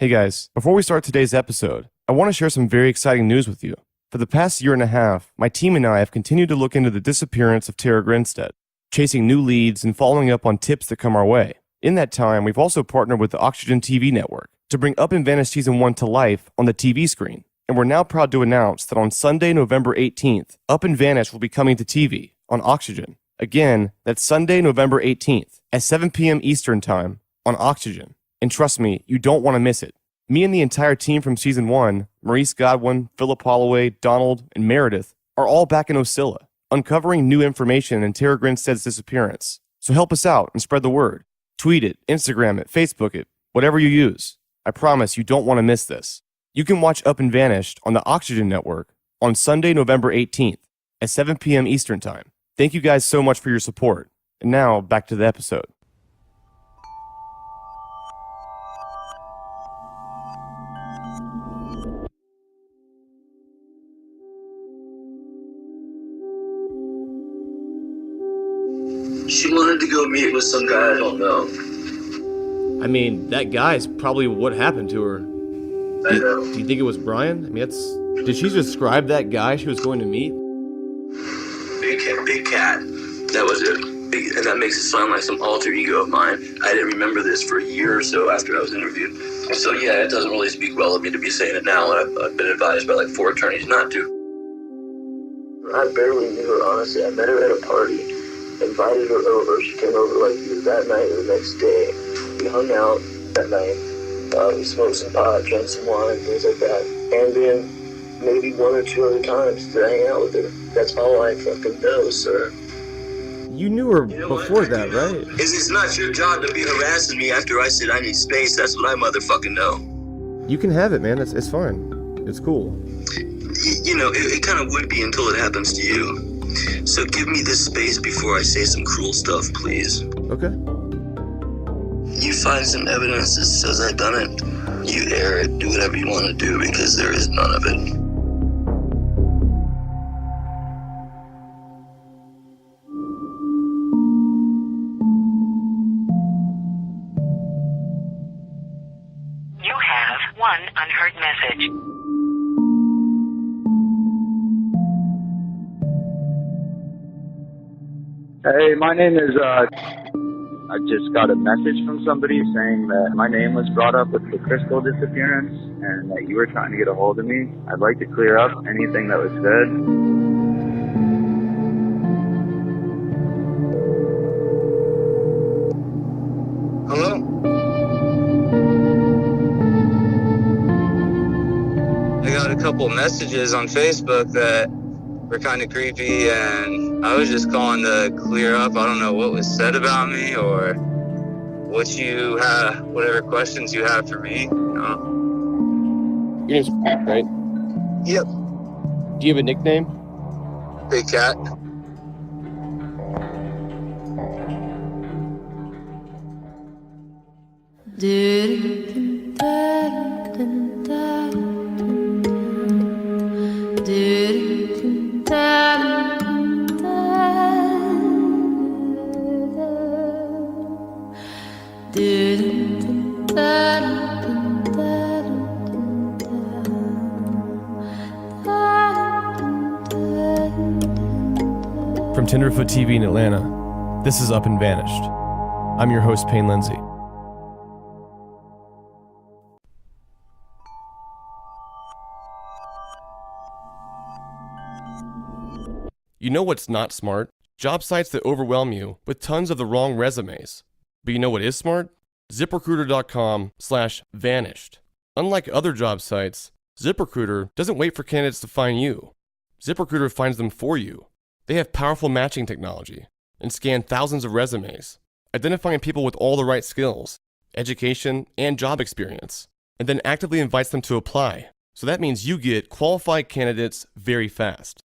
Hey guys, before we start today's episode, I want to share some very exciting news with you. For the past year and a half, my team and I have continued to look into the disappearance of Tara Grinstead, chasing new leads and following up on tips that come our way. In that time, we've also partnered with the Oxygen TV network to bring Up and Vanished Season 1 to life on the TV screen. And we're now proud to announce that on Sunday, November 18th, Up and Vanished will be coming to TV on Oxygen. Again, that's Sunday, November 18th at 7 p.m. Eastern Time on Oxygen. And trust me, you don't want to miss it. Me and the entire team from Season 1, Maurice Godwin, Philip Holloway, Donald, and Meredith, are all back in Ocilla, uncovering new information in Tara Grinstead's disappearance. So help us out and spread the word. Tweet it, Instagram it, Facebook it, whatever you use. I promise you don't want to miss this. You can watch Up and Vanished on the Oxygen Network on Sunday, November 18th at 7 p.m. Eastern Time. Thank you guys so much for your support. And now, back to the episode. She wanted to go meet with some guy I don't know. I mean, that guy's probably what happened to her. I know. Do you think it was Brian? I mean, did she describe that guy she was going to meet? Big cat. That was it. And that makes it sound like some alter ego of mine. I didn't remember this for a year or so after I was interviewed. And so, yeah, it doesn't really speak well of me to be saying it now. I've been advised by like 4 attorneys not to. I barely knew her, honestly. I met her at a party, invited her over. She came over like either that night or the next day. We hung out that night. We smoked some pot, drank some wine, things like that. And then maybe 1 or 2 other times to hang out with her. That's all I fucking know, sir. You knew her before that, right? It's not your job to be harassing me after I said I need space. That's what I motherfucking know. You can have it, man. It's fine. It's cool. You know, it kind of would be until it happens to you. So give me this space before I say some cruel stuff, please. Okay. You find some evidence that says I've done it. You air it. Do whatever you want to do because there is none of it. You have one unheard message. Hey, my name is, I just got a message from somebody saying that my name was brought up with the Crystal disappearance and that you were trying to get a hold of me. I'd like to clear up anything that was said. Hello? I got a couple messages on Facebook that were kind of creepy, and I was just calling to clear up. I don't know what was said about me or what you have, whatever questions you have for me. Your name's Pat, right? Yep. Do you have a nickname? Big cat. From Tenderfoot TV in Atlanta, this is Up and Vanished. I'm your host, Payne Lindsey. You know what's not smart? Job sites that overwhelm you with tons of the wrong resumes. But you know what is smart? ZipRecruiter.com/vanished. Unlike other job sites, ZipRecruiter doesn't wait for candidates to find you. ZipRecruiter finds them for you. They have powerful matching technology and scan thousands of resumes, identifying people with all the right skills, education, and job experience, and then actively invites them to apply. So that means you get qualified candidates very fast.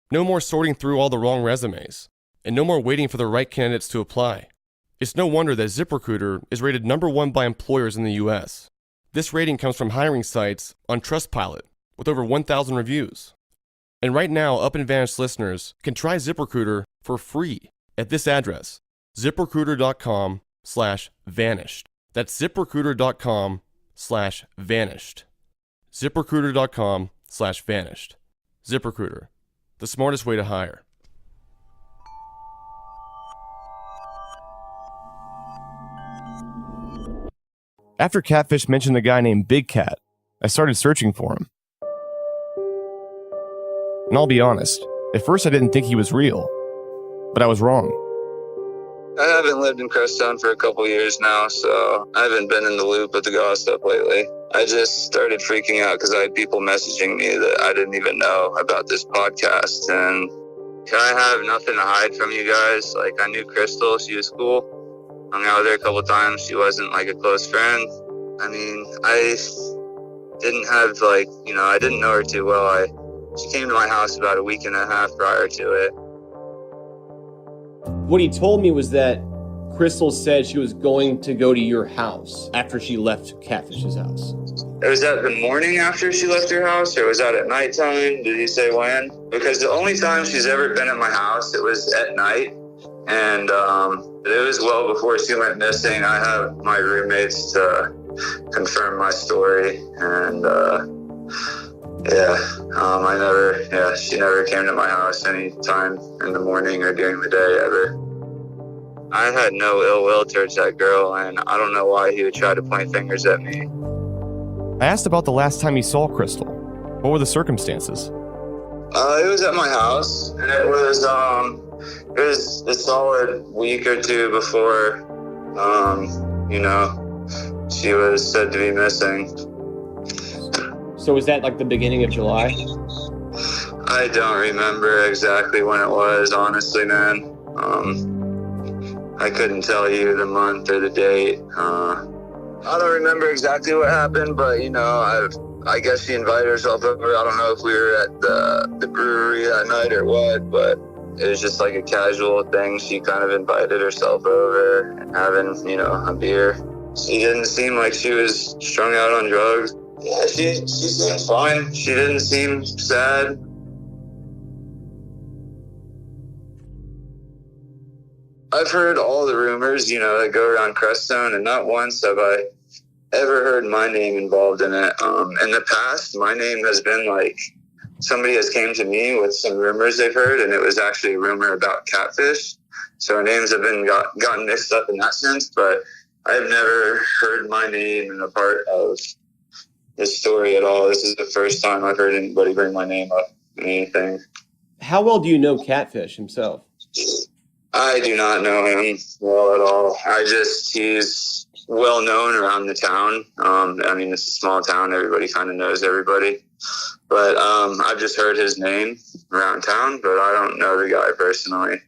No more sorting through all the wrong resumes, and no more waiting for the right candidates to apply. It's no wonder that ZipRecruiter is rated #1 by employers in the US. This rating comes from hiring sites on Trustpilot with over 1,000 reviews. And right now, Up and Vanished listeners can try ZipRecruiter for free at this address, ZipRecruiter.com/vanished. That's ZipRecruiter.com ZipRecruiter.com/vanished. ZipRecruiter.com/vanished. ZipRecruiter, the smartest way to hire. After Catfish mentioned a guy named Big Cat, I started searching for him. And I'll be honest, at first I didn't think he was real, but I was wrong. I haven't lived in Crestone for a couple years now, so I haven't been in the loop with the gossip lately. I just started freaking out because I had people messaging me that I didn't even know about this podcast, and I have nothing to hide from you guys. Like, I knew Crystal, she was cool. Hung out with her a couple times. She wasn't like a close friend. I mean, I didn't have I didn't know her too well. She came to my house about a week and a half prior to it. What he told me was that Crystal said she was going to go to your house after she left Catfish's house. Was that the morning after she left her house, or was that at nighttime? Did he say when? Because the only time she's ever been at my house, it was at night. And it was well before she went missing. I have my roommates to confirm my story. And she never came to my house any time in the morning or during the day ever. I had no ill will towards that girl, and I don't know why he would try to point fingers at me. I asked about the last time you saw Crystal. What were the circumstances? It was at my house, and it was a solid week or two before, she was said to be missing. So was that like the beginning of July? I don't remember exactly when it was, honestly, man. I couldn't tell you the month or the date. I don't remember exactly what happened, but, I guess she invited herself over. I don't know if we were at the brewery that night or what, but it was just like a casual thing. She kind of invited herself over and having, a beer. She didn't seem like she was strung out on drugs. Yeah, she seemed fine. She didn't seem sad. I've heard all the rumors, that go around Crestone, and not once have I ever heard my name involved in it. In the past, my name has been like, somebody has came to me with some rumors they've heard, and it was actually a rumor about Catfish. So our names have been gotten mixed up in that sense, but I've never heard my name in a part of this story at all. This is the first time I've heard anybody bring my name up in anything. How well do you know Catfish himself? I do not know him well at all. He's well known around the town. It's a small town. Everybody kind of knows everybody. But I've just heard his name around town, but I don't know the guy personally.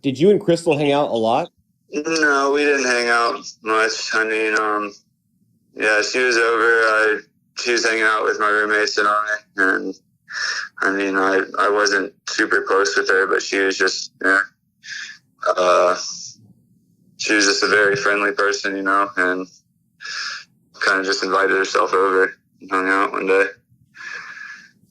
Did you and Crystal hang out a lot? No, we didn't hang out much. She was over. She was hanging out with my roommates and I. And I wasn't super close with her, but she was just, she was just a very friendly person, and kind of just invited herself over and hung out one day.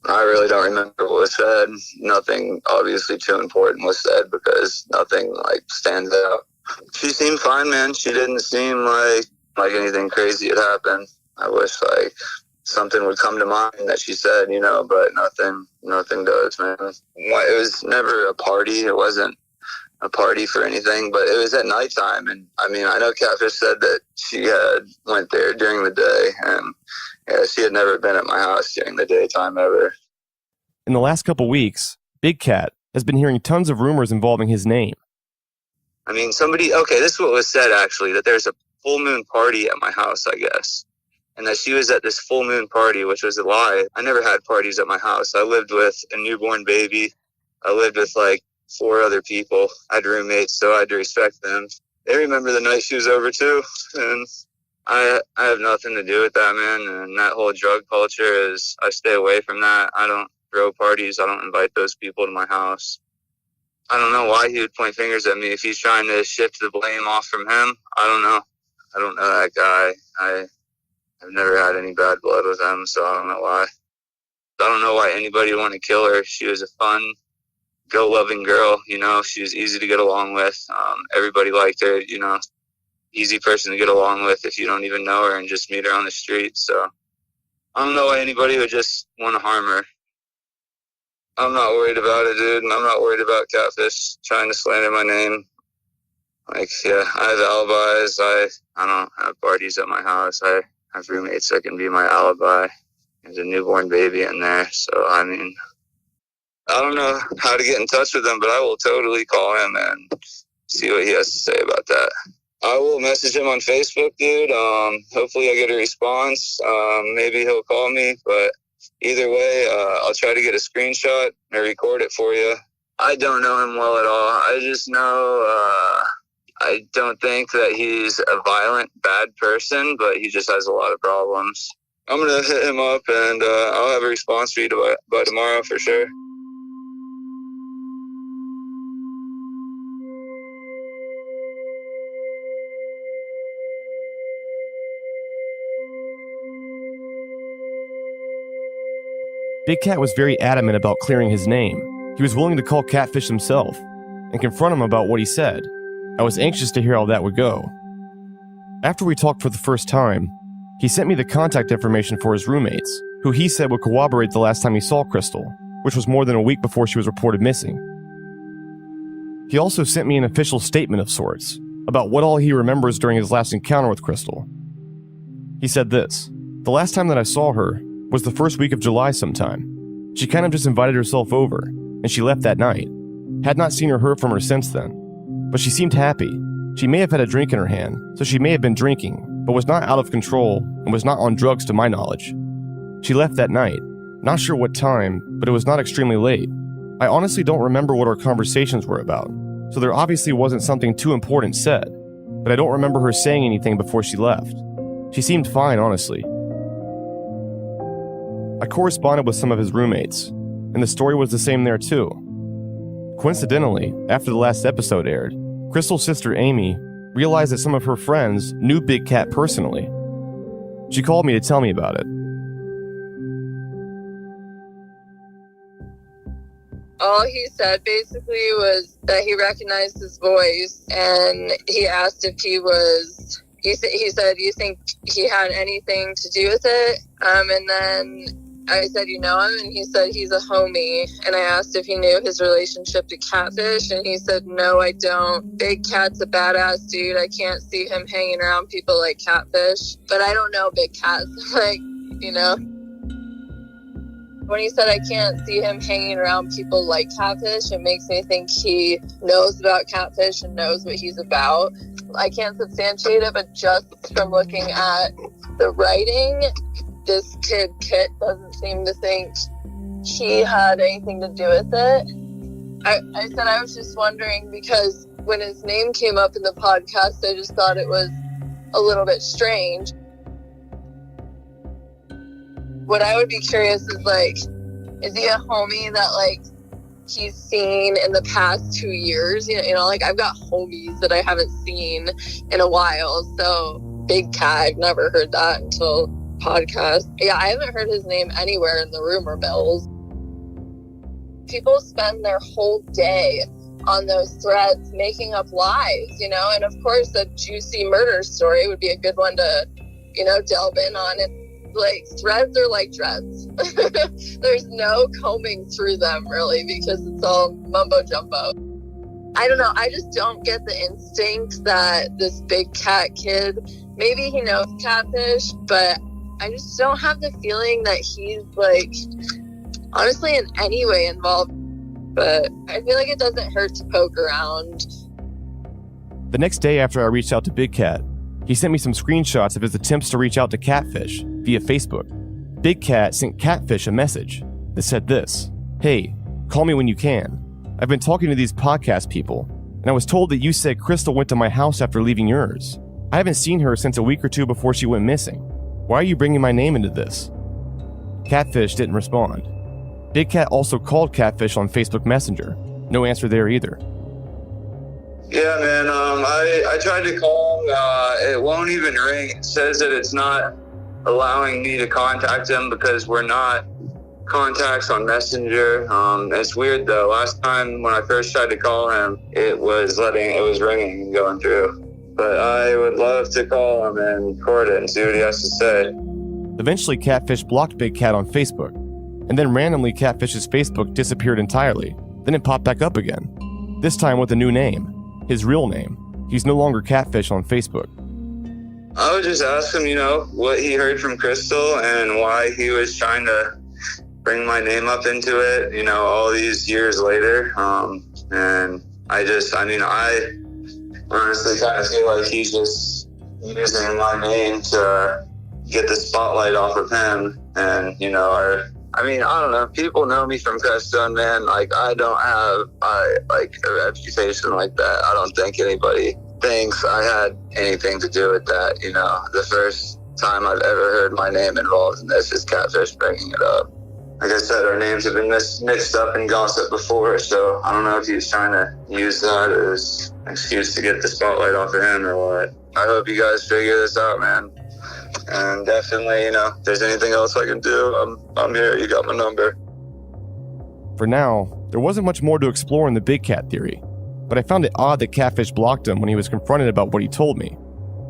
I really don't remember what was said. Nothing obviously too important was said because nothing stands out. She seemed fine, man. She didn't seem like anything crazy had happened. I wish something would come to mind that she said, but nothing does, man. It was never a party. It wasn't a party for anything, but it was at nighttime. And I know Catfish said that she had went there during the day, and she had never been at my house during the daytime ever. In the last couple weeks, Big Cat has been hearing tons of rumors involving his name. This is what was said, actually, that there's a full moon party at my house, I guess. And that she was at this full moon party, which was a lie. I never had parties at my house. I lived with a newborn baby. I lived with 4 other people. I had roommates, so I had to respect them. They remember the night she was over too. And I have nothing to do with that, man. And that whole drug culture I stay away from that. I don't throw parties. I don't invite those people to my house. I don't know why he would point fingers at me if he's trying to shift the blame off from him. I don't know. I don't know that guy. I've never had any bad blood with him, so I don't know why. I don't know why anybody would want to kill her. She was a fun, go-loving girl, She was easy to get along with. Everybody liked her, He easy person to get along with if you don't even know her and just meet her on the street. So I don't know why anybody would just want to harm her. I'm not worried about it, dude, and I'm not worried about Catfish trying to slander my name. Like, yeah, I have alibis. I don't have parties at my house. I have roommates that can be my alibi. There's a newborn baby in there. So, I mean, I don't know how to get in touch with him, but I will totally call him and see what he has to say about that. I will message him on Facebook, dude. Hopefully I get a response. Maybe he'll call me, but either way, I'll try to get a screenshot and record it for you. I don't know him well at all. I just know I don't think that he's a violent, bad person, but he just has a lot of problems. I'm going to hit him up, and I'll have a response for you by tomorrow for sure. Big Cat was very adamant about clearing his name. He was willing to call Catfish himself and confront him about what he said. I was anxious to hear how that would go. After we talked for the first time, he sent me the contact information for his roommates, who he said would corroborate the last time he saw Crystal, which was more than a week before she was reported missing. He also sent me an official statement of sorts about what all he remembers during his last encounter with Crystal. He said this: "The last time that I saw her was the first week of July sometime. She kind of just invited herself over, and she left that night. Had not seen or heard from her since then. But she seemed happy. She may have had a drink in her hand, so she may have been drinking, but was not out of control and was not on drugs to my knowledge. She left that night. Not sure what time, but it was not extremely late. I honestly don't remember what our conversations were about, so there obviously wasn't something too important said, but I don't remember her saying anything before she left. She seemed fine, honestly." I corresponded with some of his roommates, and the story was the same there too. Coincidentally, after the last episode aired, Crystal's sister Amy realized that some of her friends knew Big Cat personally. She called me to tell me about it. All he said basically was that he recognized his voice, and he asked if he said, "Do you think he had anything to do with it?" And then I said, "You know him?" And he said, "He's a homie." And I asked if he knew his relationship to Catfish, and he said, "No, I don't. Big Cat's a badass dude. I can't see him hanging around people like Catfish." But I don't know Big Cat, so like, you know. When he said I can't see him hanging around people like Catfish, it makes me think he knows about Catfish and knows what he's about. I can't substantiate it, but just from looking at the writing, this kid, Kit, doesn't seem to think he had anything to do with it. I said I was just wondering, because when his name came up in the podcast, I just thought it was a little bit strange. What I would be curious is, like, is he a homie that, like, he's seen in the past 2 years? You know, like, I've got homies that I haven't seen in a while. So Big Cat, I've never heard that until podcast. Yeah, I haven't heard his name anywhere in the rumor mills. People spend their whole day on those threads making up lies, you know, and of course a juicy murder story would be a good one to, you know, delve in on. And like, threads are like dreads. There's no combing through them really, because it's all mumbo jumbo. I don't know, I just don't get the instinct that this Big Cat kid, maybe he knows Catfish, but I just don't have the feeling that he's, like, honestly in any way involved. But I feel like it doesn't hurt to poke around. The next day after I reached out to Big Cat, he sent me some screenshots of his attempts to reach out to Catfish via Facebook. Big Cat sent Catfish a message that said this: "Hey, call me when you can. I've been talking to these podcast people, and I was told that you said Crystal went to my house after leaving yours. I haven't seen her since a week or two before she went missing. Why are you bringing my name into this?" Catfish didn't respond. Big Cat also called Catfish on Facebook Messenger. No answer there either. Yeah, man, I tried to call him. It won't even ring. It says that it's not allowing me to contact him because we're not contacts on Messenger. It's weird though. Last time when I first tried to call him, it was ringing and going through. but I would love to call him and record it and see what he has to say. Eventually, Catfish blocked Big Cat on Facebook, and then randomly Catfish's Facebook disappeared entirely. Then it popped back up again, this time with a new name, his real name. He's no longer Catfish on Facebook. I would just ask him, what he heard from Crystal and why he was trying to bring my name up into it, all these years later. And I honestly kind of feel like he's just using my name to get the spotlight off of him. And, I don't know. People know me from Crestone, man. Like, I don't have a reputation like that. I don't think anybody thinks I had anything to do with that. The first time I've ever heard my name involved in this is Catfish bringing it up. Like I said, our names have been mixed up in gossip before, so I don't know if he's trying to use that as an excuse to get the spotlight off of him or what. I hope you guys figure this out, man. And definitely, if there's anything else I can do, I'm here. You got my number. For now, there wasn't much more to explore in the Big Cat theory, but I found it odd that Catfish blocked him when he was confronted about what he told me.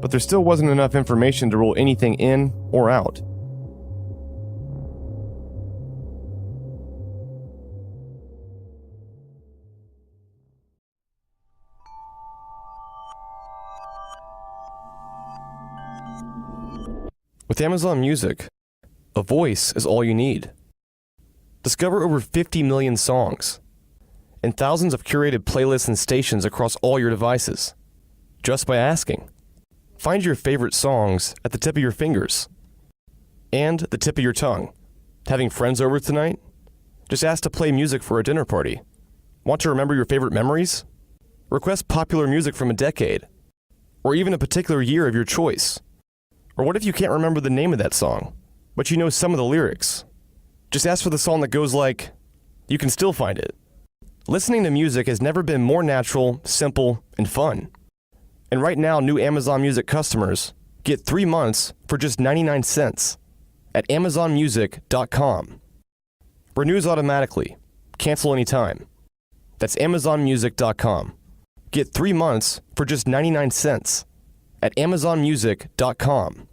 But there still wasn't enough information to rule anything in or out. With Amazon Music, a voice is all you need. Discover over 50 million songs and thousands of curated playlists and stations across all your devices, just by asking. Find your favorite songs at the tip of your fingers and the tip of your tongue. Having friends over tonight? Just ask to play music for a dinner party. Want to remember your favorite memories? Request popular music from a decade, or even a particular year of your choice. Or what if you can't remember the name of that song, but you know some of the lyrics? Just ask for the song that goes like, you can still find it. Listening to music has never been more natural, simple, and fun. And right now, new Amazon Music customers get 3 months for just 99 cents at amazonmusic.com. Renews automatically. Cancel anytime. That's amazonmusic.com. Get 3 months for just 99 cents at amazonmusic.com.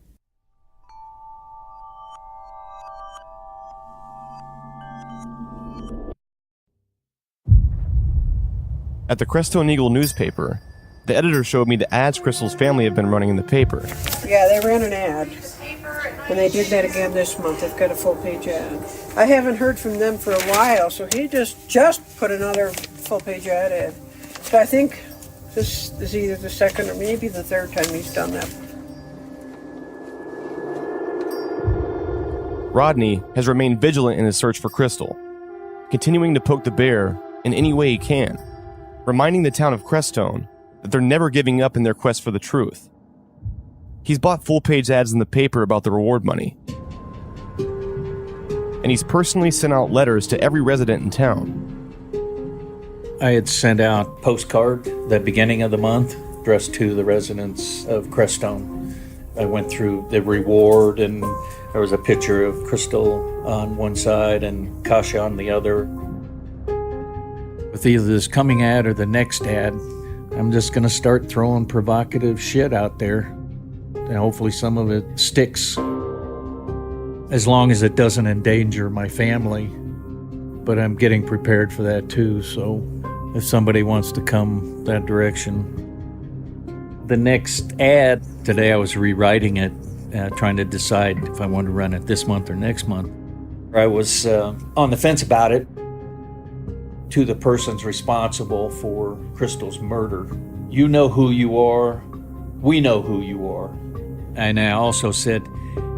At the Crestone Eagle newspaper, the editor showed me the ads Crystal's family have been running in the paper. Yeah, they ran an ad, and they did that again this month. They've got a full-page ad. I haven't heard from them for a while, so he just put another full-page ad in. So I think this is either the second or maybe the third time he's done that. Rodney has remained vigilant in his search for Crystal, continuing to poke the bear in any way he can, reminding the town of Crestone that they're never giving up in their quest for the truth. He's bought full-page ads in the paper about the reward money, and he's personally sent out letters to every resident in town. I had sent out postcard the beginning of the month addressed to the residents of Crestone. I went through the reward, and there was a picture of Crystal on one side and Kasha on the other. With either this coming ad or the next ad, I'm just going to start throwing provocative shit out there, and hopefully some of it sticks, as long as it doesn't endanger my family. But I'm getting prepared for that too, so if somebody wants to come that direction. The next ad, today I was rewriting it, trying to decide if I wanted to run it this month or next month. I was on the fence about it. To the persons responsible for Crystal's murder. You know who you are. We know who you are. And I also said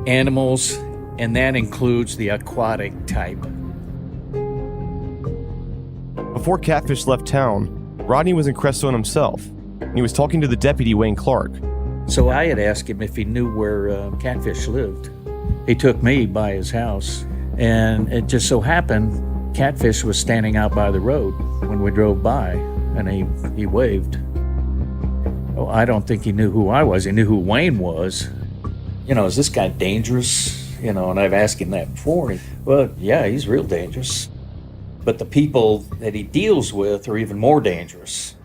animals, and that includes the aquatic type. Before Catfish left town, Rodney was in Crestone himself, and he was talking to the deputy Wayne Clark. So I had asked him if he knew where Catfish lived. He took me by his house, and it just so happened Catfish was standing out by the road when we drove by, and he waved. Oh, I don't think he knew who I was. He knew who Wayne was. Is this guy dangerous? And I've asked him that before. Well, yeah, he's real dangerous. But the people that he deals with are even more dangerous.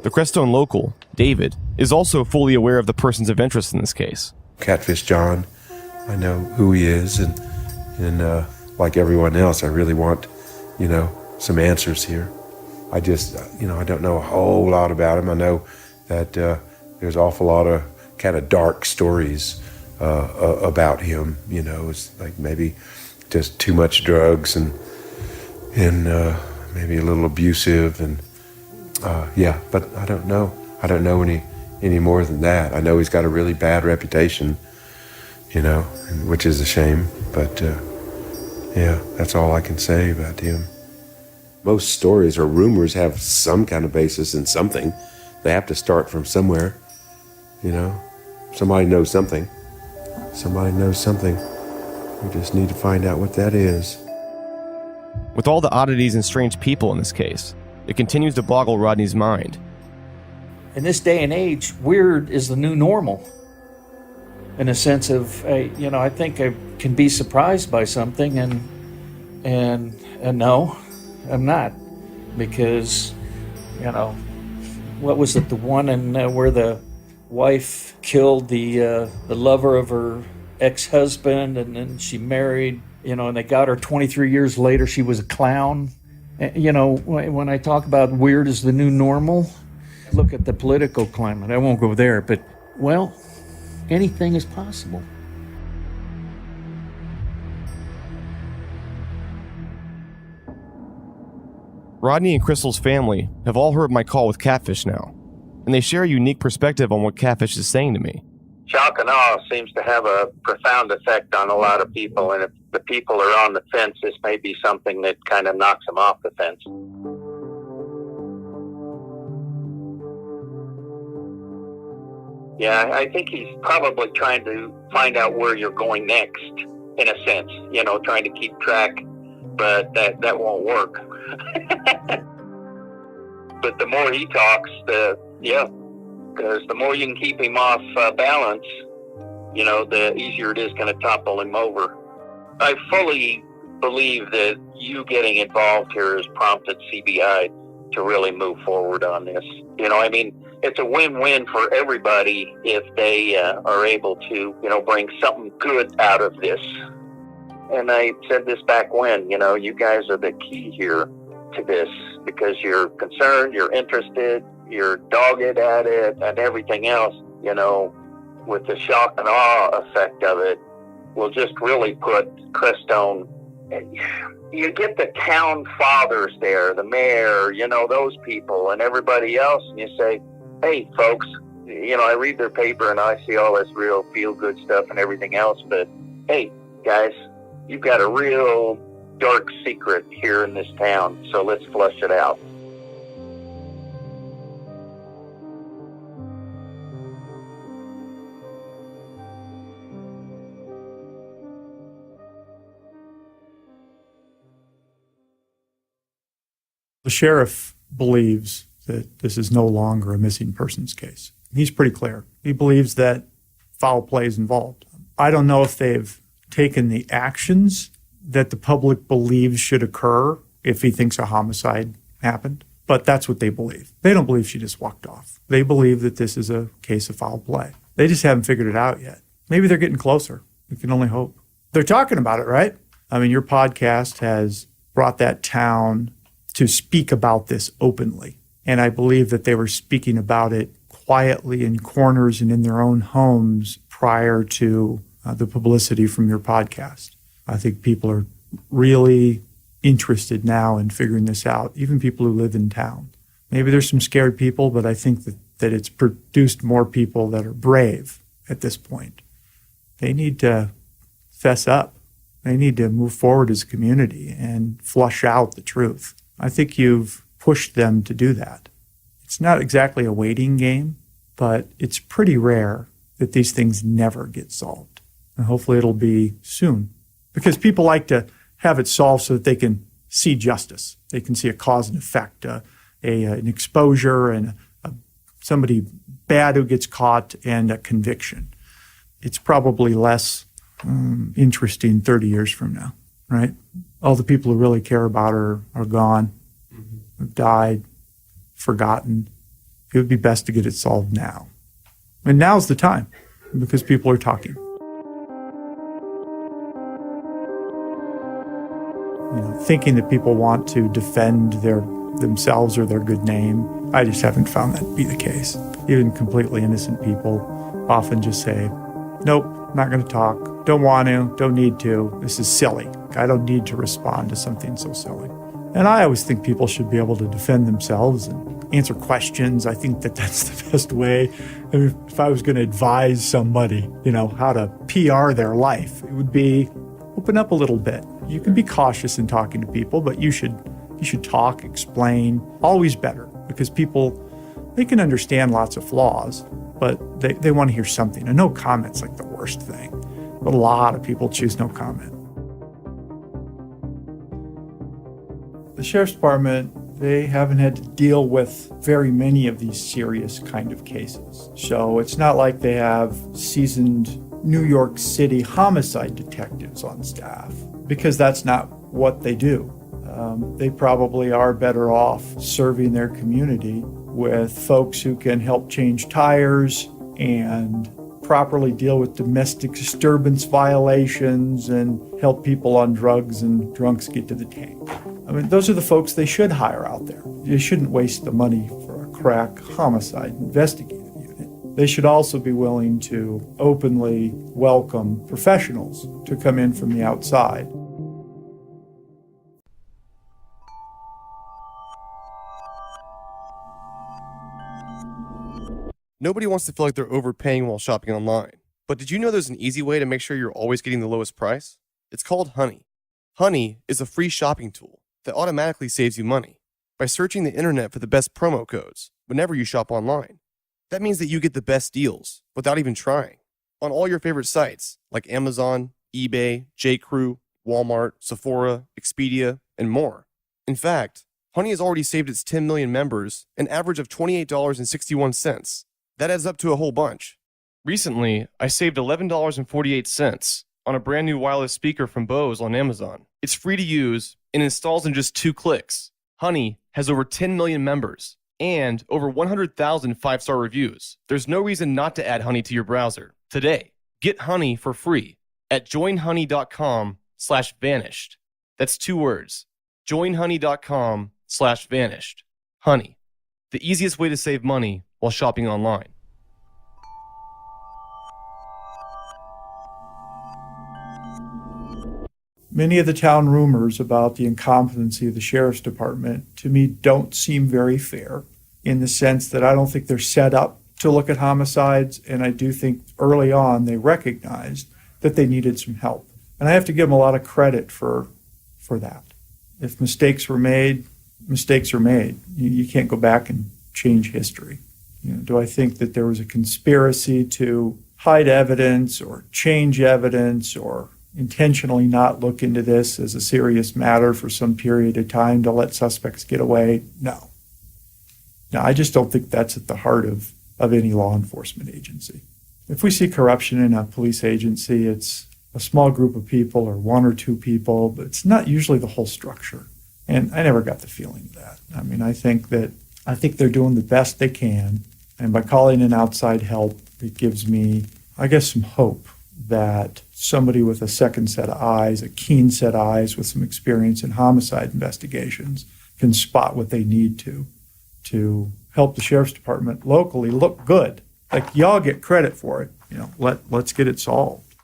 The Crestone local, David, is also fully aware of the persons of interest in this case. Catfish John, I know who he is, and like everyone else, I really want, some answers here. I just, I don't know a whole lot about him. I know that there's an awful lot of kind of dark stories about him. It's like maybe just too much drugs and maybe a little abusive and but I don't know. I don't know any more than that. I know he's got a really bad reputation, which is a shame. But that's all I can say about him. Most stories or rumors have some kind of basis in something. They have to start from somewhere, Somebody knows something. Somebody knows something. We just need to find out what that is. With all the oddities and strange people in this case, it continues to boggle Rodney's mind. In this day and age, weird is the new normal. In a sense of, I think I can be surprised by something, and no, I'm not, because, what was it, the one in where the wife killed the lover of her ex-husband, and then she married, and they got her 23 years later. She was a clown. When I talk about weird is the new normal, look at the political climate. I won't go there, but, well, anything is possible. Rodney and Crystal's family have all heard my call with Catfish now, and they share a unique perspective on what Catfish is saying to me. Shock and awe seems to have a profound effect on a lot of people, and if the people are on the fence, this may be something that kind of knocks them off the fence. Yeah, I think he's probably trying to find out where you're going next, in a sense, trying to keep track, but that won't work. But the more he talks, because the more you can keep him off balance, the easier it is going to topple him over. I fully believe that you getting involved here has prompted CBI to really move forward on this. It's a win-win for everybody if they are able to, bring something good out of this. And I said this back when, you guys are the key here to this, because you're concerned, you're interested, you're dogged at it, and everything else, with the shock and awe effect of it, will just really put Crestone. You get the town fathers there, the mayor, those people, and everybody else, and you say, hey, folks, I read their paper and I see all this real feel-good stuff and everything else, but hey, guys, you've got a real dark secret here in this town, so let's flush it out. The sheriff believes that this is no longer a missing persons case. He's pretty clear. He believes that foul play is involved. I don't know if they've taken the actions that the public believes should occur if he thinks a homicide happened, but that's what they believe. They don't believe she just walked off. They believe that this is a case of foul play. They just haven't figured it out yet. Maybe they're getting closer. We can only hope. They're talking about it, right? Your podcast has brought that town to speak about this openly. And I believe that they were speaking about it quietly in corners and in their own homes prior to the publicity from your podcast. I think people are really interested now in figuring this out, even people who live in town. Maybe there's some scared people, but I think that it's produced more people that are brave at this point. They need to fess up. They need to move forward as a community and flush out the truth. I think you've pushed them to do that. It's not exactly a waiting game, but it's pretty rare that these things never get solved. And hopefully it'll be soon. Because people like to have it solved so that they can see justice. They can see a cause and effect, an exposure, and somebody bad who gets caught, and a conviction. It's probably less interesting 30 years from now, right? All the people who really care about her are gone, have died, forgotten. it would be best to get it solved now. And now's the time, because people are talking. Thinking that people want to defend themselves or their good name, I just haven't found that to be the case. Even completely innocent people often just say, nope, not going to talk, don't want to, don't need to, this is silly. I don't need to respond to something so silly. And I always think people should be able to defend themselves and answer questions. I think that that's the best way. I mean, if I was going to advise somebody, how to PR their life, it would be open up a little bit. You can be cautious in talking to people, but you should talk, explain, always better, because people, they can understand lots of flaws, but they want to hear something. And no comment's like the worst thing. But a lot of people choose no comment. The Sheriff's Department, they haven't had to deal with very many of these serious kind of cases. So it's not like they have seasoned New York City homicide detectives on staff, because that's not what they do. They probably are better off serving their community with folks who can help change tires and properly deal with domestic disturbance violations and help people on drugs and drunks get to the tank. I mean, those are the folks they should hire out there. You shouldn't waste the money for a crack homicide investigative unit. They should also be willing to openly welcome professionals to come in from the outside. Nobody wants to feel like they're overpaying while shopping online. But did you know there's an easy way to make sure you're always getting the lowest price? It's called Honey. Honey is a free shopping tool that automatically saves you money by searching the internet for the best promo codes whenever you shop online. That means that you get the best deals without even trying on all your favorite sites like Amazon, eBay, J.Crew, Walmart, Sephora, Expedia, and more. In fact, Honey has already saved its 10 million members an average of $28.61. That adds up to a whole bunch. Recently, I saved $11.48 on a brand new wireless speaker from Bose on Amazon. It's free to use and installs in just 2 clicks. Honey has over 10 million members and over 100,000 5-star reviews. There's no reason not to add Honey to your browser today. Get Honey for free at joinhoney.com/vanished. That's 2 words. joinhoney.com/vanished. Honey, the easiest way to save money while shopping online. Many of the town rumors about the incompetency of the Sheriff's Department, to me, don't seem very fair, in the sense that I don't think they're set up to look at homicides, and I do think early on they recognized that they needed some help. And I have to give them a lot of credit for that. If mistakes were made, mistakes are made. You can't go back and change history. Do I think that there was a conspiracy to hide evidence or change evidence or intentionally not look into this as a serious matter for some period of time to let suspects get away? No. I just don't think that's at the heart of any law enforcement agency. If we see corruption in a police agency, it's a small group of people or 1 or 2 people, but it's not usually the whole structure. And I never got the feeling of that. I mean, I think they're doing the best they can. And by calling in outside help, it gives me, I guess, some hope that somebody with a second set of eyes, a keen set of eyes with some experience in homicide investigations, can spot what they need to help the Sheriff's Department locally look good. Like, y'all get credit for it. Let's get it solved.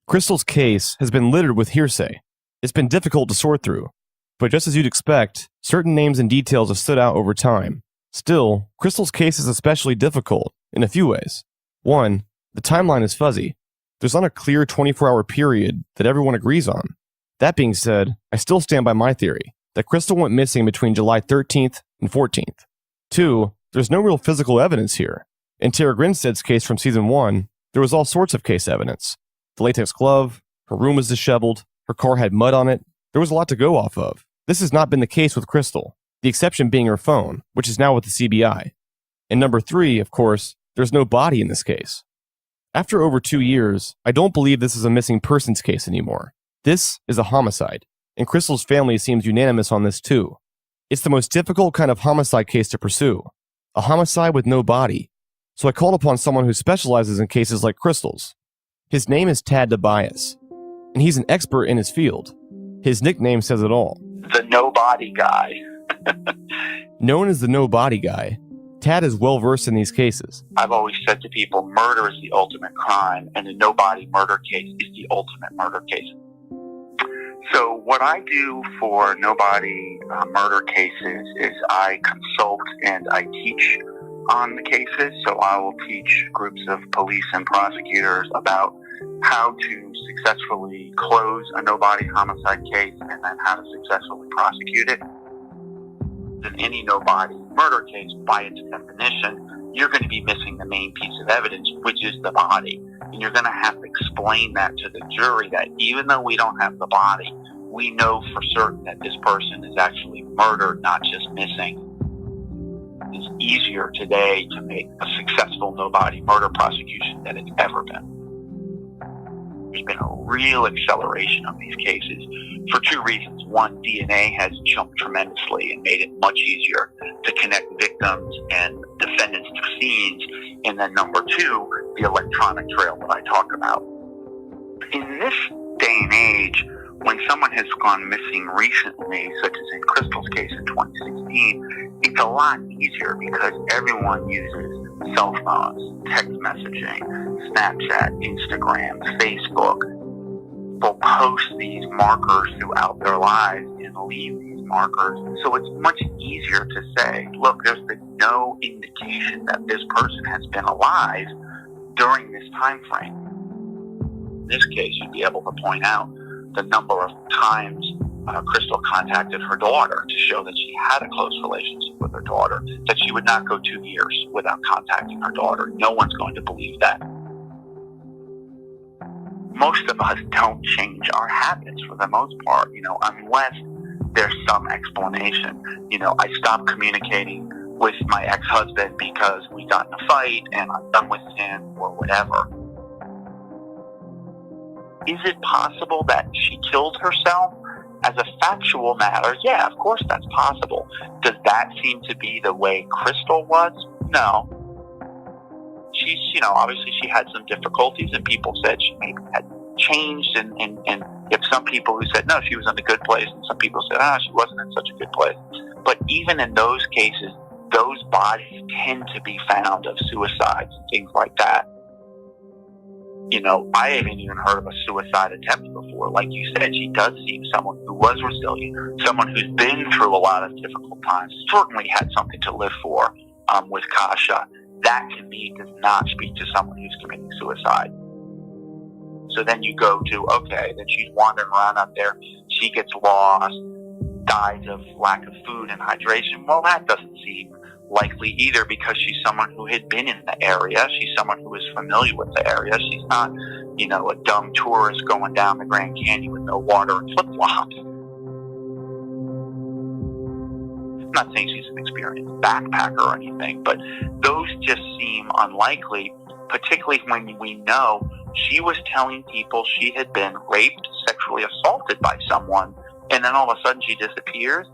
Crystal's case has been littered with hearsay. It's been difficult to sort through. But just as you'd expect, certain names and details have stood out over time. Still, Crystal's case is especially difficult in a few ways. 1, the timeline is fuzzy. There's not a clear 24-hour period that everyone agrees on. That being said, I still stand by my theory that Crystal went missing between July 13th and 14th. 2, there's no real physical evidence here. In Tara Grinstead's case from season 1, there was all sorts of case evidence. The latex glove, her room was disheveled, her car had mud on it. There was a lot to go off of. This has not been the case with Crystal, the exception being her phone, which is now with the CBI. And number 3, of course, there's no body in this case. After over 2 years, I don't believe this is a missing persons case anymore. This is a homicide, and Crystal's family seems unanimous on this too. It's the most difficult kind of homicide case to pursue. a homicide with no body. So I called upon someone who specializes in cases like Crystal's. His name is Tad Tobias, and he's an expert in his field. His nickname says it all. The no body guy. Known as the no body guy, Tad is well versed in these cases. I've always said to people, murder is the ultimate crime, and a no body murder case is the ultimate murder case. So what I do for no body murder cases is I consult and I teach on the cases. So I will teach groups of police and prosecutors about how to successfully close a no body homicide case and then how to successfully prosecute it. In any no body murder case, by its definition, you're going to be missing the main piece of evidence, which is the body. And you're going to have to explain that to the jury, that even though we don't have the body, we know for certain that this person is actually murdered, not just missing. It's easier today to make a successful no body murder prosecution than it's ever been. There's been a real acceleration of these cases for two reasons. One, DNA has jumped tremendously and made it much easier to connect victims and defendants to scenes. And then number two, the electronic trail that I talk about. In this day and age, when someone has gone missing recently, such as in Crystal's case in 2016, it's a lot easier because everyone uses cell phones, text messaging, Snapchat, Instagram, Facebook. Will post these markers throughout their lives and leave these markers. So it's much easier to say, look, there's been no indication that this person has been alive during this time frame. In this case, you'd be able to point out the number of times Crystal contacted her daughter to show that she had a close relationship with her daughter, that she would not go 2 years without contacting her daughter. No one's going to believe that. Most of us don't change our habits for the most part, unless there's some explanation. I stopped communicating with my ex-husband because we got in a fight and I'm done with him or whatever. Is it possible that she killed herself? As a factual matter, yeah, of course that's possible. Does that seem to be the way Crystal was? No. She's, obviously she had some difficulties and people said she maybe had changed and if some people who said, no, she was in a good place and some people said, she wasn't in such a good place. But even in those cases, those bodies tend to be found of suicides and things like that. I haven't even heard of a suicide attempt before. Like you said, she does seem someone who was resilient, someone who's been through a lot of difficult times, certainly had something to live for with Kasha. That to me does not speak to someone who's committing suicide. So then you go to, okay, then she's wandering around out there, she gets lost, dies of lack of food and hydration. Well, that doesn't seem likely either because she's someone who had been in the area. She's someone who is familiar with the area. She's not, a dumb tourist going down the Grand Canyon with no water and flip-flops. I'm not saying she's an experienced backpacker or anything, but those just seem unlikely, particularly when we know she was telling people she had been raped, sexually assaulted by someone, and then all of a sudden she disappears.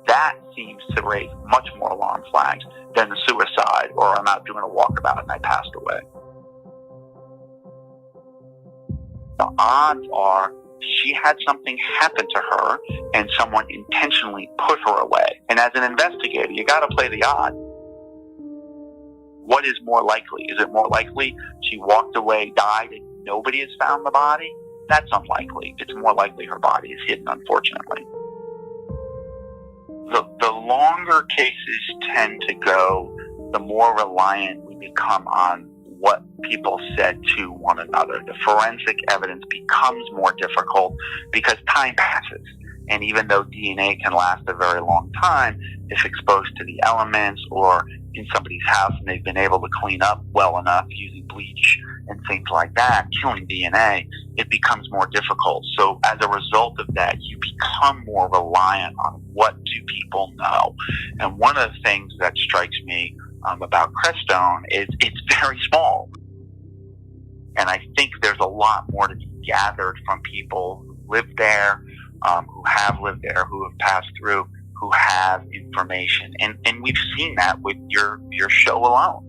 That seems to raise much more alarm flags than the suicide or I'm out doing a walkabout and I passed away. The odds are she had something happen to her and someone intentionally put her away. And as an investigator, you got to play the odds. What is more likely? Is it more likely she walked away, died, and nobody has found the body? That's unlikely. It's more likely her body is hidden, unfortunately. The longer cases tend to go, the more reliant we become on what people said to one another. The forensic evidence becomes more difficult because time passes. And even though DNA can last a very long time, if exposed to the elements or in somebody's house and they've been able to clean up well enough using bleach and things like that, killing DNA, it becomes more difficult. So as a result of that, you become more reliant on what do people know. And one of the things that strikes me about Crestone is it's very small. And I think there's a lot more to be gathered from people who live there, who have lived there, who have passed through, who have have information. And we've seen that with your show alone.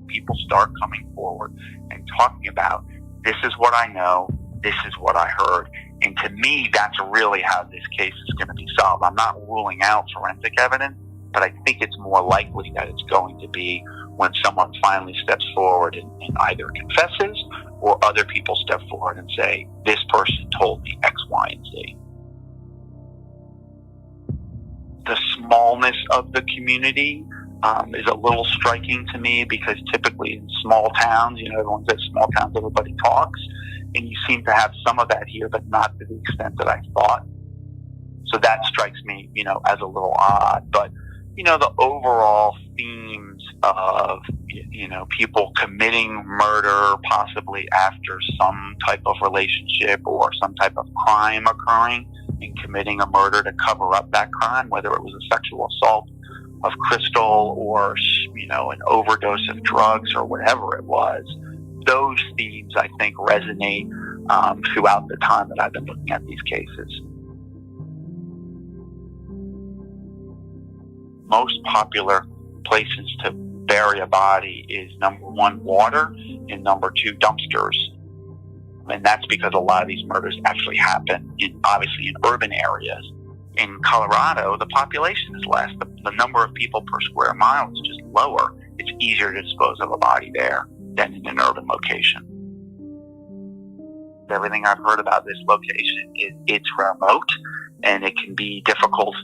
People start coming forward and talking about, this is what I know, this is what I heard. And to me, that's really how this case is going to be solved. I'm not ruling out forensic evidence, but I think it's more likely that it's going to be when someone finally steps forward and either confesses, or other people step forward and say, this person told me X, Y, and Z. The smallness of the community is a little striking to me, because typically in small towns, everyone says small towns, everybody talks, and you seem to have some of that here, but not to the extent that I thought. So that strikes me, as a little odd. But, the overall themes of, people committing murder possibly after some type of relationship or some type of crime occurring, and committing a murder to cover up that crime, whether it was a sexual assault of Crystal or, an overdose of drugs or whatever it was. Those themes, I think, resonate throughout the time that I've been looking at these cases. Most popular places to bury a body is number one, water, and number two, dumpsters. And that's because a lot of these murders actually happen obviously in urban areas. In Colorado, the population is less. The number of people per square mile is just lower. It's easier to dispose of a body there than in an urban location. Everything I've heard about this location is it's remote, and it can be difficult,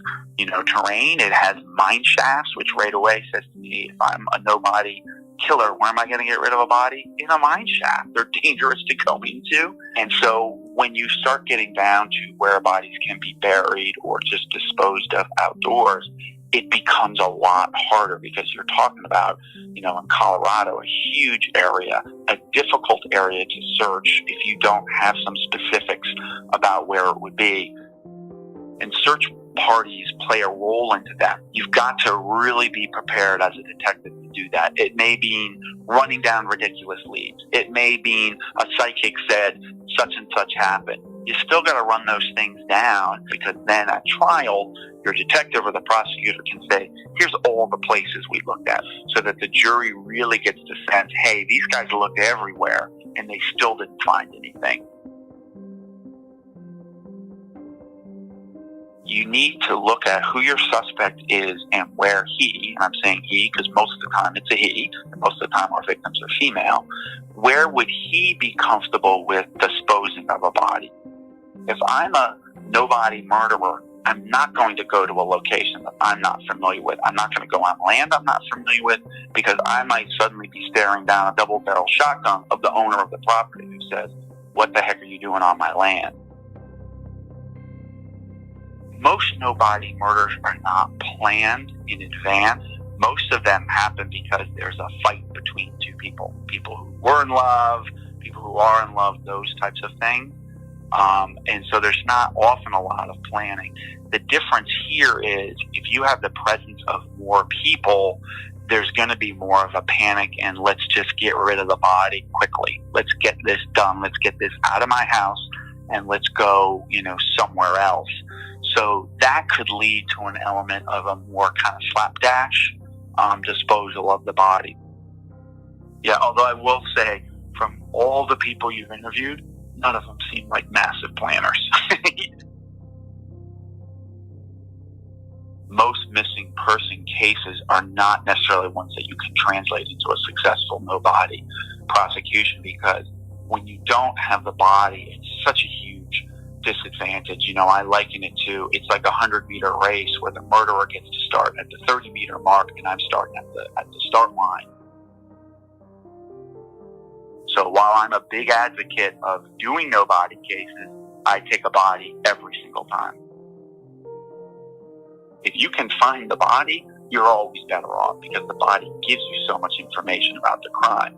terrain. It has mine shafts, which right away says to me, if I'm a nobody killer, where am I going to get rid of a body? In a mine shaft. They're dangerous to go into. And so when you start getting down to where bodies can be buried or just disposed of outdoors, it becomes a lot harder, because you're talking about, in Colorado, a huge area, a difficult area to search if you don't have some specifics about where it would be. And search parties play a role into that. You've got to really be prepared as a detective to do that. It may mean running down ridiculous leads. It may mean a psychic said such and such happened. You still got to run those things down, because then at trial, your detective or the prosecutor can say, here's all the places we looked at, so that the jury really gets the sense, hey, these guys looked everywhere and they still didn't find anything. You need to look at who your suspect is and where he, and I'm saying he because most of the time it's a he, and most of the time our victims are female, where would he be comfortable with disposing of a body? If I'm a nobody murderer, I'm not going to go to a location that I'm not familiar with. I'm not going to go on land I'm not familiar with, because I might suddenly be staring down a double-barrel shotgun of the owner of the property who says, what the heck are you doing on my land? Most nobody murders are not planned in advance. Most of them happen because there's a fight between two people. People who were in love, people who are in love, those types of things. And so there's not often a lot of planning. The difference here is if you have the presence of more people, there's going to be more of a panic and let's just get rid of the body quickly. Let's get this done. Let's get this out of my house and let's go, somewhere else. So that could lead to an element of a more kind of slapdash disposal of the body. Yeah, although I will say, from all the people you've interviewed, none of them seem like massive planners. Most missing person cases are not necessarily ones that you can translate into a successful no-body prosecution, because when you don't have the body, it's such a huge disadvantage. I liken it to, it's like a 100-meter race where the murderer gets to start at the 30-meter mark and I'm starting at the start line. So while I'm a big advocate of doing no-body cases, I take a body every single time. If you can find the body, you're always better off, because the body gives you so much information about the crime.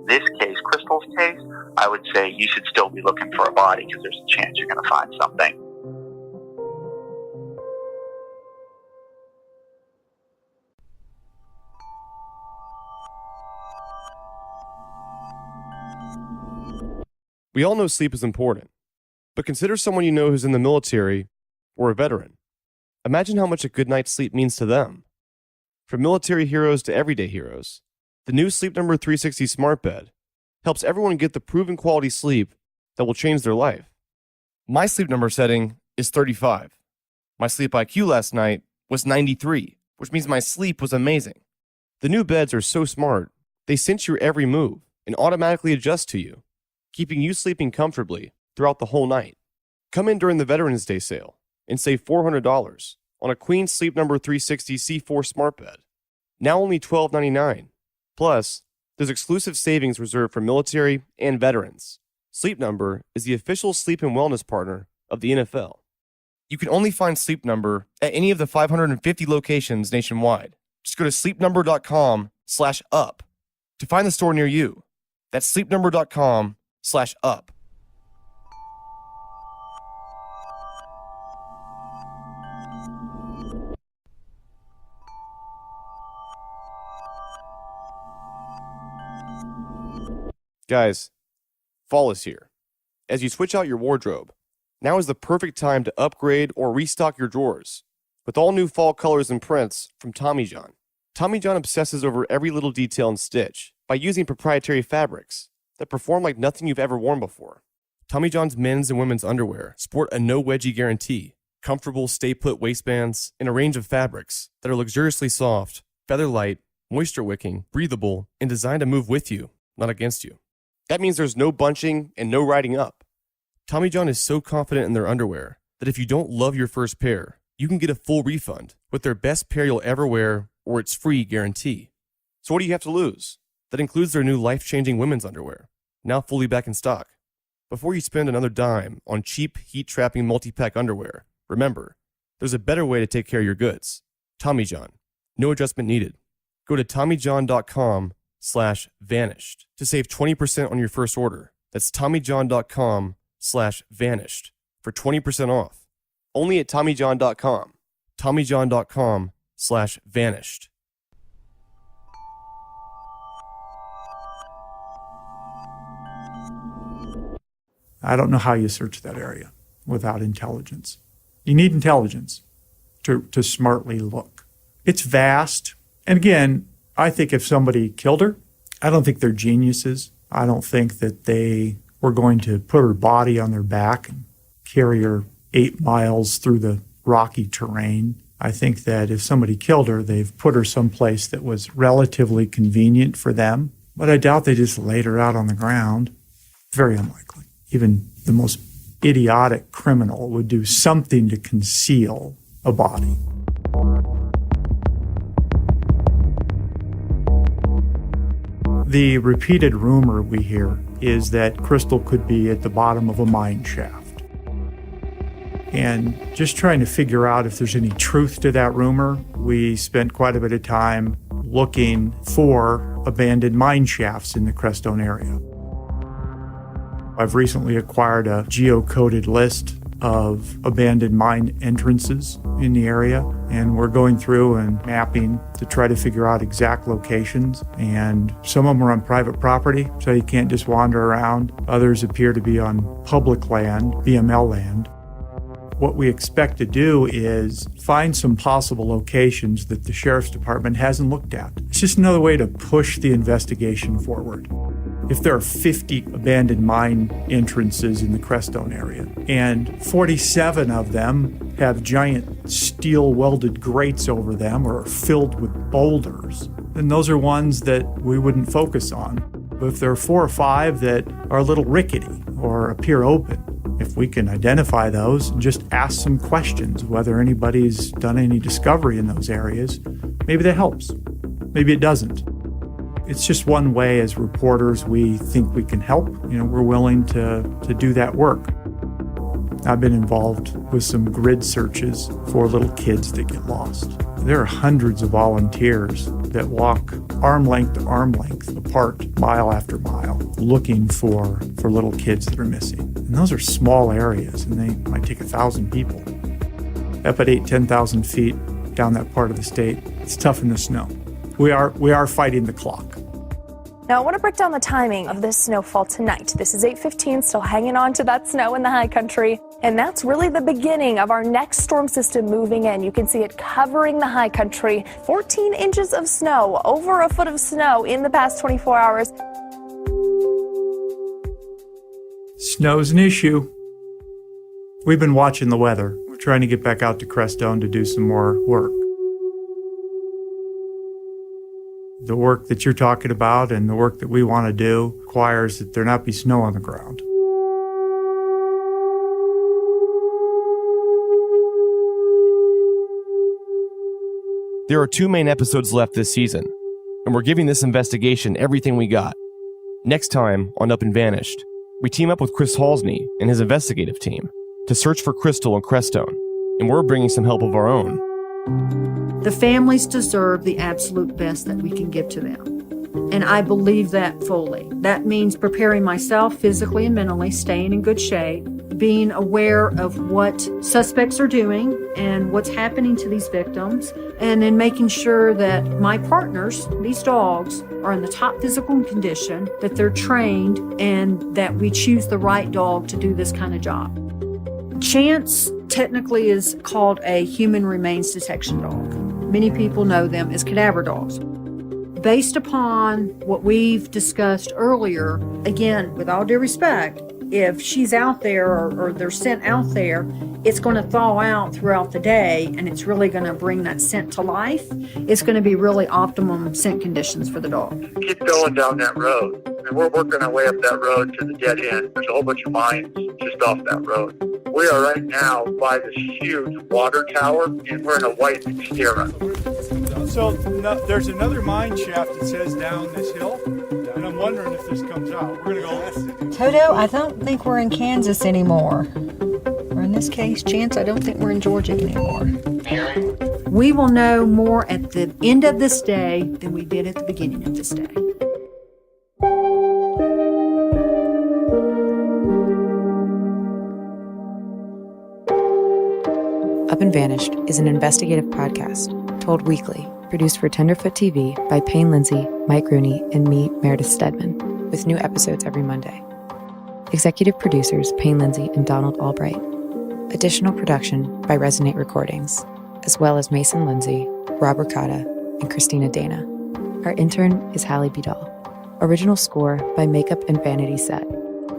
This case, Crystal's case, I would say you should still be looking for a body, because there's a chance you're going to find something. We all know sleep is important, but consider someone you know who's in the military or a veteran. Imagine how much a good night's sleep means to them. From military heroes to everyday heroes, the new Sleep Number 360 Smart Bed helps everyone get the proven quality sleep that will change their life. My sleep number setting is 35. My sleep IQ last night was 93, which means my sleep was amazing. The new beds are so smart, they sense your every move and automatically adjust to you, keeping you sleeping comfortably throughout the whole night. Come in during the Veterans Day sale and save $400 on a Queen Sleep Number 360 C4 Smart Bed. Now only $12.99. Plus, there's exclusive savings reserved for military and veterans. Sleep Number is the official sleep and wellness partner of the NFL. You can only find Sleep Number at any of the 550 locations nationwide. Just go to sleepnumber.com/up to find the store near you. That's sleepnumber.com/up. Guys, fall is here. As you switch out your wardrobe, now is the perfect time to upgrade or restock your drawers with all new fall colors and prints from Tommy John. Tommy John obsesses over every little detail and stitch by using proprietary fabrics that perform like nothing you've ever worn before. Tommy John's men's and women's underwear sport a no wedgie guarantee, comfortable stay-put waistbands, and a range of fabrics that are luxuriously soft, feather-light, moisture-wicking, breathable, and designed to move with you, not against you. That means there's no bunching and no riding up. Tommy John is so confident in their underwear that if you don't love your first pair, you can get a full refund with their best pair you'll ever wear or it's free guarantee. So what do you have to lose? That includes their new life-changing women's underwear, now fully back in stock. Before you spend another dime on cheap, heat-trapping multi-pack underwear, remember, there's a better way to take care of your goods. Tommy John. No adjustment needed. Go to TommyJohn.com/vanished to save 20% on your first order. That's TommyJohn.com/vanished for 20% off. Only at TommyJohn.com. TommyJohn.com/vanished. I don't know how you search that area without intelligence. You need intelligence to smartly look. It's vast. And again, I think if somebody killed her, I don't think they're geniuses. I don't think that they were going to put her body on their back and carry her 8 miles through the rocky terrain. I think that if somebody killed her, they've put her someplace that was relatively convenient for them. But I doubt they just laid her out on the ground. Very unlikely. Even the most idiotic criminal would do something to conceal a body. The repeated rumor we hear is that Crystal could be at the bottom of a mine shaft. And just trying to figure out if there's any truth to that rumor, we spent quite a bit of time looking for abandoned mine shafts in the Crestone area. I've recently acquired a geocoded list of abandoned mine entrances in the area, and we're going through and mapping to try to figure out exact locations. And some of them are on private property, so you can't just wander around. Others appear to be on public land, BML land. What we expect to do is find some possible locations that the Sheriff's Department hasn't looked at. It's just another way to push the investigation forward. If there are 50 abandoned mine entrances in the Crestone area, and 47 of them have giant steel welded grates over them or are filled with boulders, then those are ones that we wouldn't focus on. But if there are 4 or 5 that are a little rickety or appear open, if we can identify those and just ask some questions, whether anybody's done any discovery in those areas, maybe that helps. Maybe it doesn't. It's just one way as reporters we think we can help. We're willing to do that work. I've been involved with some grid searches for little kids that get lost. There are hundreds of volunteers that walk arm length to arm length apart, mile after mile, looking for little kids that are missing. And those are small areas, and they might take 1,000 people. Up at 10,000 feet down that part of the state, it's tough in the snow. We are fighting the clock. Now, I want to break down the timing of this snowfall tonight. This is 8:15, still hanging on to that snow in the high country. And that's really the beginning of our next storm system moving in. You can see it covering the high country. 14 inches of snow, over a foot of snow in the past 24 hours. Snow's an issue. We've been watching the weather. We're trying to get back out to Crestone to do some more work. The work that you're talking about and the work that we want to do requires that there not be snow on the ground. There are 2 main episodes left this season, and we're giving this investigation everything we got. Next time on Up and Vanished, we team up with Chris Halsney and his investigative team to search for Crystal and Crestone, and we're bringing some help of our own. The families deserve the absolute best that we can give to them. And I believe that fully. That means preparing myself physically and mentally, staying in good shape, being aware of what suspects are doing and what's happening to these victims, and then making sure that my partners, these dogs, are in the top physical condition, that they're trained, and that we choose the right dog to do this kind of job. Chance technically is called a human remains detection dog. Many people know them as cadaver dogs. Based upon what we've discussed earlier, again, with all due respect, if she's out there or they're sent out there, it's going to thaw out throughout the day and it's really going to bring that scent to life. It's going to be really optimum scent conditions for the dog. Keep going down that road. And we're working our way up that road to the dead end. There's a whole bunch of mines just off that road. We are right now by this huge water tower, and we're in a white Xterra. So there's another mine shaft that says down this hill, and I'm wondering if this comes out. We're going to go. Toto, I don't think we're in Kansas anymore. Or in this case, Chance, I don't think we're in Georgia anymore. We will know more at the end of this day than we did at the beginning of this day. Up and Vanished is an investigative podcast told weekly, produced for Tenderfoot TV by Payne Lindsey, Mike Rooney, and me, Meredith Stedman, with new episodes every Monday. Executive producers Payne Lindsey and Donald Albright. Additional production by Resonate Recordings, as well as Mason Lindsay, Rob Ricotta, and Christina Dana. Our intern is Hallie Bidal. Original score by Makeup and Vanity Set.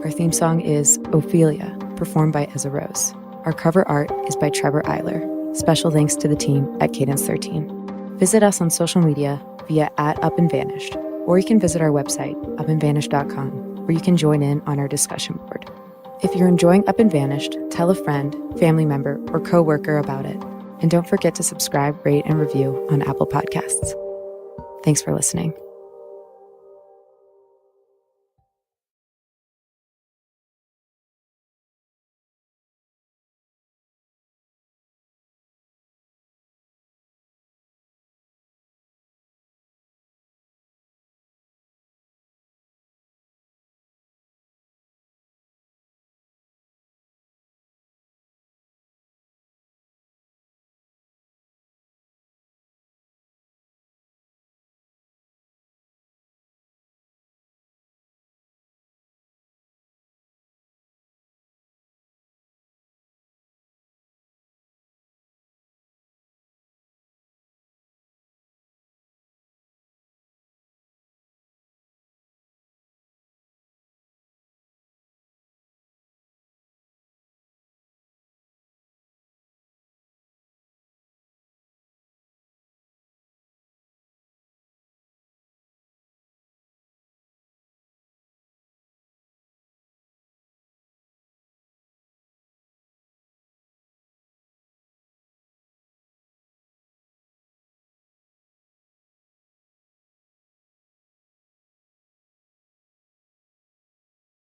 Our theme song is Ophelia, performed by Ezra Rose. Our cover art is by Trevor Eiler. Special thanks to the team at Cadence 13. Visit us on social media via @UpAndVanished, or you can visit our website, upandvanished.com, where you can join in on our discussion board. If you're enjoying Up and Vanished, tell a friend, family member, or coworker about it. And don't forget to subscribe, rate, and review on Apple Podcasts. Thanks for listening.